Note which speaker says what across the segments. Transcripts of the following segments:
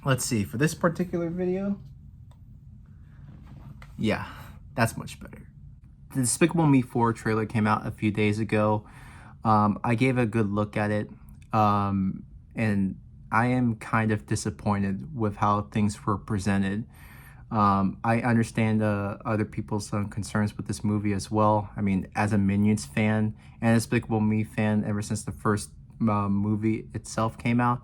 Speaker 1: Let's see, for this particular video, yeah, that's much better. The Despicable Me 4 trailer came out a few days ago. I gave a good look at it, and I am kind of disappointed with how things were presented. I understand other people's concerns with this movie as well. I mean, as a Minions fan and a Despicable Me fan ever since the first movie itself came out,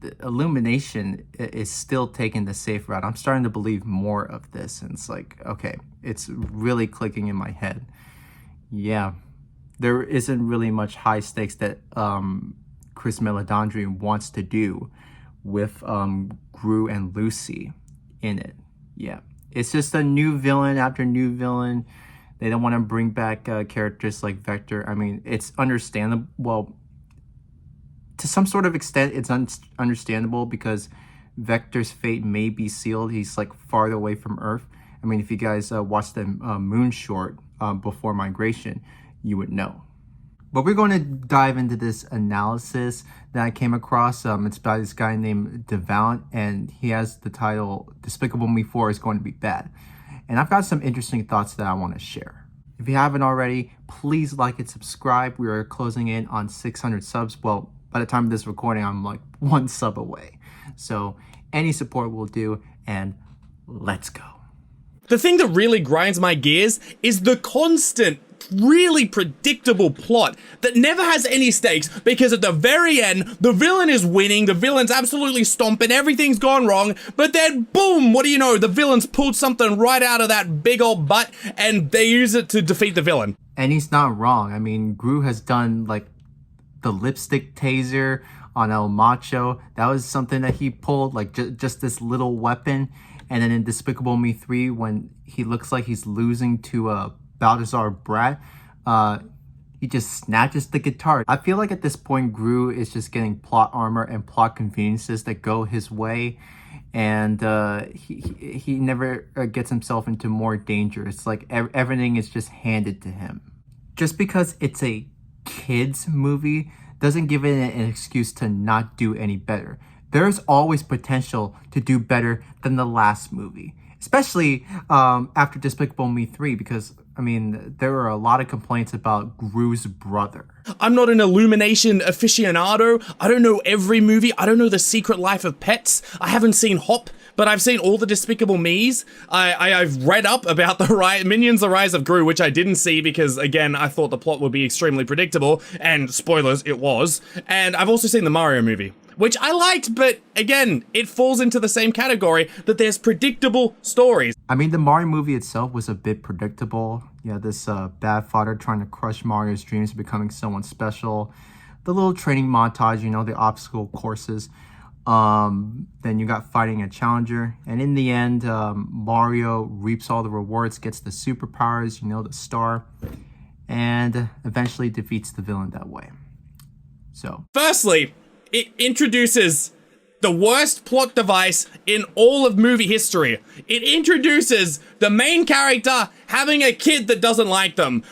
Speaker 1: the Illumination is still taking the safe route. I'm starting to believe more of this, and it's like, okay, it's really clicking in my head. Yeah, there isn't really much high stakes that Chris Meledandri wants to do with Gru and Lucy in it. Yeah, it's just a new villain after new villain. They don't want to bring back characters like Vector. I mean, it's understandable. Well, to some sort of extent, it's understandable because Vector's fate may be sealed. He's like farther away from Earth. I mean, if you guys watched the Moon short before Migration, you would know. But we're going to dive into this analysis that I came across. It's by this guy named Devalent, and he has the title, Despicable Me 4 is going to be bad. And I've got some interesting thoughts that I want to share. If you haven't already, please like and subscribe. We are closing in on 600 subs. Well, by the time of this recording, I'm like 1 sub away. So any support will do, and let's go.
Speaker 2: The thing that really grinds my gears is the constant, really predictable plot that never has any stakes, because at the very end, the villain is winning, the villain's absolutely stomping, everything's gone wrong, but then boom, what do you know, the villain's pulled something right out of that big old butt and they use it to defeat the villain.
Speaker 1: And he's not wrong. I mean, Gru has done like the lipstick taser on El Macho. That was something that he pulled, like just this little weapon. And then in Despicable Me 3, when he looks like he's losing to Balthazar Brat, he just snatches the guitar. I feel like at this point, Gru is just getting plot armor and plot conveniences that go his way. And he never gets himself into more danger. It's like everything is just handed to him. Just because it's a kids movie doesn't give it an excuse to not do any better. There's always potential to do better than the last movie, especially after Despicable Me 3, because I mean, there were a lot of complaints about Gru's brother.
Speaker 2: I'm not an Illumination aficionado. I don't know every movie. I don't know The Secret Life of Pets. I haven't seen Hop, but I've seen all the Despicable Me's. I've read up about the Minions: The Rise of Gru, which I didn't see because, again, I thought the plot would be extremely predictable, and spoilers, it was. And I've also seen the Mario movie, which I liked, but again, it falls into the same category that there's predictable stories.
Speaker 1: I mean, the Mario movie itself was a bit predictable. Yeah, this bad father trying to crush Mario's dreams of becoming someone special. The little training montage, you know, the obstacle courses. Then you got fighting a challenger. And in the end, Mario reaps all the rewards, gets the superpowers, you know, the star. And eventually defeats the villain that way. So,
Speaker 2: firstly, it introduces the worst plot device in all of movie history. It introduces the main character having a kid that doesn't like them.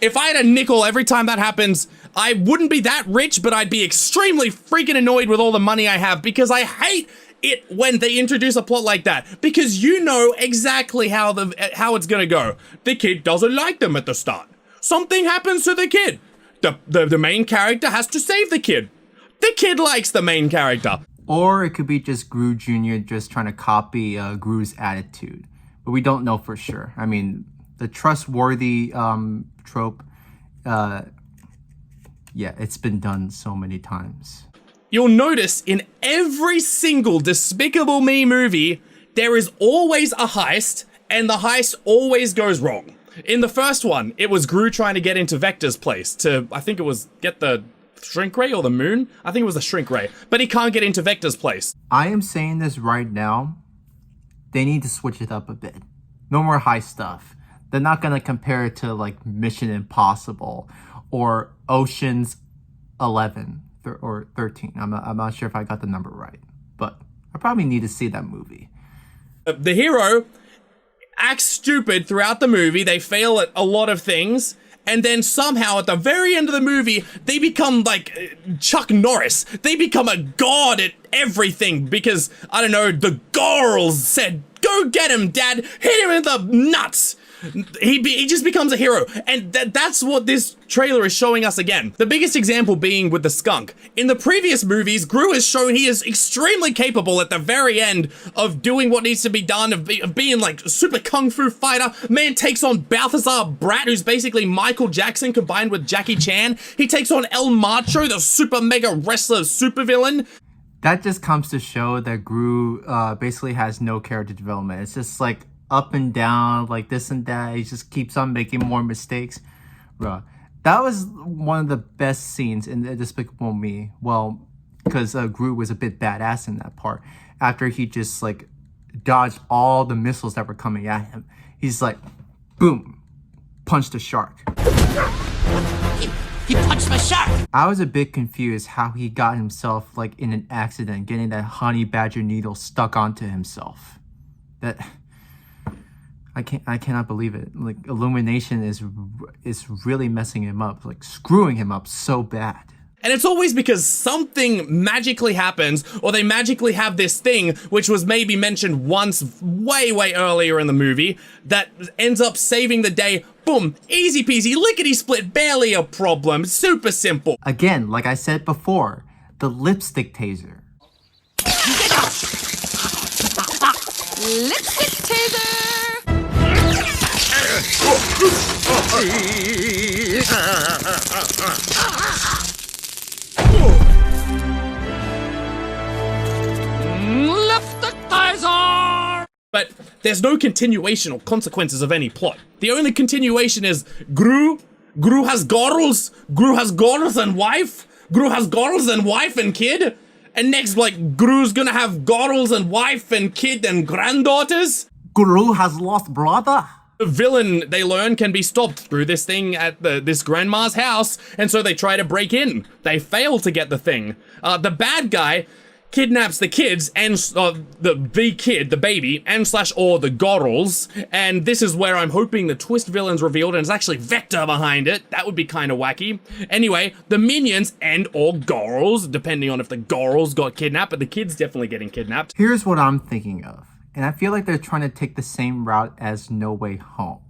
Speaker 2: If I had a nickel every time that happens, I wouldn't be that rich, but I'd be extremely freaking annoyed with all the money I have, because I hate it when they introduce a plot like that, because you know exactly how it's gonna go. The kid doesn't like them at the start. Something happens to the kid. The main character has to save the kid. The kid likes the main character.
Speaker 1: Or it could be just Gru Jr. just trying to copy Gru's attitude. But we don't know for sure. I mean, the trustworthy trope, yeah, it's been done so many times.
Speaker 2: You'll notice in every single Despicable Me movie, there is always a heist, and the heist always goes wrong. In the first one, it was Gru trying to get into Vector's place to, I think it was get the shrink ray or the moon? I think it was the shrink ray, but he can't get into Vector's place.
Speaker 1: I am saying this right now. They need to switch it up a bit. No more high stuff. They're not going to compare it to like Mission Impossible or Ocean's 11 or 13. I'm not sure if I got the number right, but I probably need to see that movie.
Speaker 2: The hero acts stupid throughout the movie. They fail at a lot of things. And then somehow at the very end of the movie, they become like Chuck Norris. They become a god at everything because, I don't know, the girls said, "Go get him, Dad. Hit him in the nuts." He just becomes a hero, and that's what this trailer is showing us again. The biggest example being with the skunk. In the previous movies, Gru has shown he is extremely capable at the very end of doing what needs to be done, of being like a super kung fu fighter. Man takes on Balthazar Brat, who's basically Michael Jackson combined with Jackie Chan. He takes on El Macho, the super mega wrestler supervillain.
Speaker 1: That just comes to show that Gru basically has no character development. It's just like up and down, like this and that. He just keeps on making more mistakes. Bruh. That was one of the best scenes in Despicable Me. Well, because Gru was a bit badass in that part. After he just like dodged all the missiles that were coming at him. He's like, boom, punched a shark.
Speaker 3: He punched my shark!
Speaker 1: I was a bit confused how he got himself like in an accident, getting that honey badger needle stuck onto himself. That I cannot believe it. Like Illumination is really messing him up, like screwing him up so bad.
Speaker 2: And it's always because something magically happens, or they magically have this thing, which was maybe mentioned once way earlier in the movie, that ends up saving the day. Boom, easy peasy, lickety split, barely a problem, super simple.
Speaker 1: Again, like I said before, the lipstick taser.
Speaker 3: Lipstick taser! Lipstick taser!
Speaker 2: But there's no continuation or consequences of any plot. The only continuation is Gru has girls and wife, Gru has girls and wife and kid, and next like Gru's gonna have girls and wife and kid and granddaughters.
Speaker 1: Gru has lost brother.
Speaker 2: The villain, they learn, can be stopped through this thing at this grandma's house, and so they try to break in. They fail to get the thing. The bad guy kidnaps the kids and the baby, and / or the girls, and this is where I'm hoping the twist villain's revealed and it's actually Vector behind it. That would be kind of wacky. Anyway, the minions and or girls, depending on if the girls got kidnapped, but the kids definitely getting kidnapped.
Speaker 1: Here's what I'm thinking of. And I feel like they're trying to take the same route as No Way Home.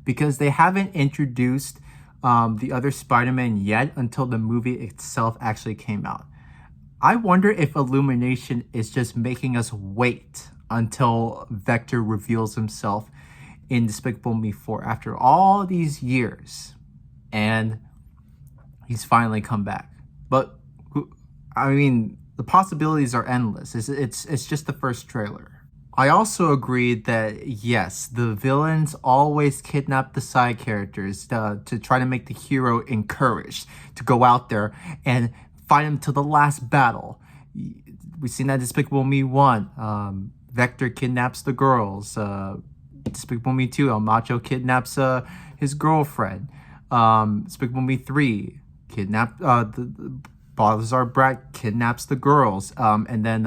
Speaker 1: Because they haven't introduced the other Spider-Man yet until the movie itself actually came out. I wonder if Illumination is just making us wait until Vector reveals himself in Despicable Me 4 after all these years. And he's finally come back. But, I mean, the possibilities are endless. It's just the first trailer. I also agreed that, yes, the villains always kidnap the side characters to try to make the hero encouraged to go out there and fight him to the last battle. We've seen that in Despicable Me 1. Vector kidnaps the girls. Despicable Me 2, El Macho kidnaps his girlfriend. Despicable Me 3, the Balthazar Brat kidnaps the girls. And then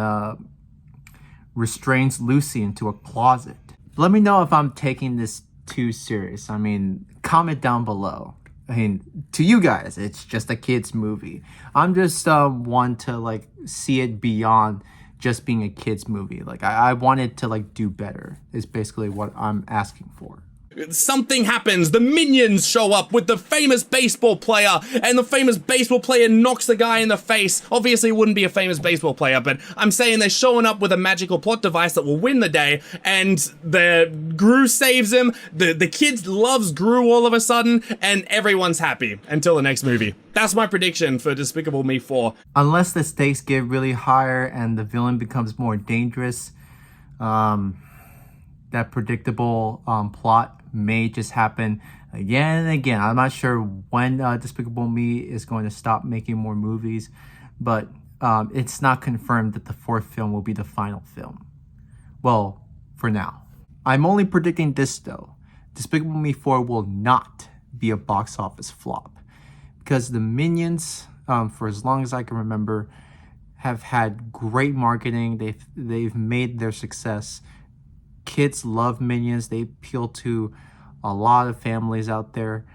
Speaker 1: restrains Lucy into a closet. Let me know if I'm taking this too serious. I mean, comment down below. I mean, to you guys, it's just a kid's movie. I'm just one to like see it beyond just being a kid's movie. Like I wanted to like do better is basically what I'm asking for.
Speaker 2: Something happens, the minions show up with the famous baseball player, and the famous baseball player knocks the guy in the face. Obviously it wouldn't be a famous baseball player, but I'm saying they're showing up with a magical plot device that will win the day, and the Gru saves him, the kid loves Gru all of a sudden, and everyone's happy until the next movie. That's my prediction for Despicable Me 4.
Speaker 1: Unless the stakes get really higher and the villain becomes more dangerous, that predictable plot may just happen again and again. I'm not sure when Despicable Me is going to stop making more movies, but it's not confirmed that the fourth film will be the final film. Well, for now. I'm only predicting this though. Despicable Me 4 will not be a box office flop because the Minions, for as long as I can remember, have had great marketing. They've made their success. Kids love Minions. They appeal to a lot of families out there.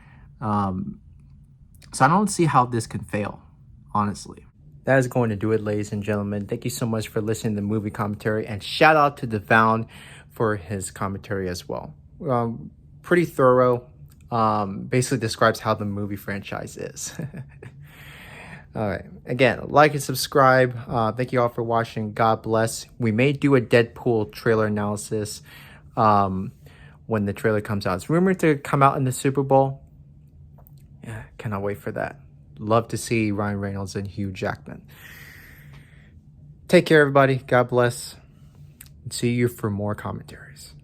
Speaker 1: So I don't see how this can fail, honestly. That is going to do it, ladies and gentlemen. Thank you so much for listening to the movie commentary, and shout out to Devound for his commentary as well. Pretty thorough. Basically describes how the movie franchise is. All right. Again, like and subscribe. Thank you all for watching. God bless. We may do a Deadpool trailer analysis when the trailer comes out. It's rumored to come out in the Super Bowl. Yeah, cannot wait for that. Love to see Ryan Reynolds and Hugh Jackman. Take care, everybody. God bless. And see you for more commentaries.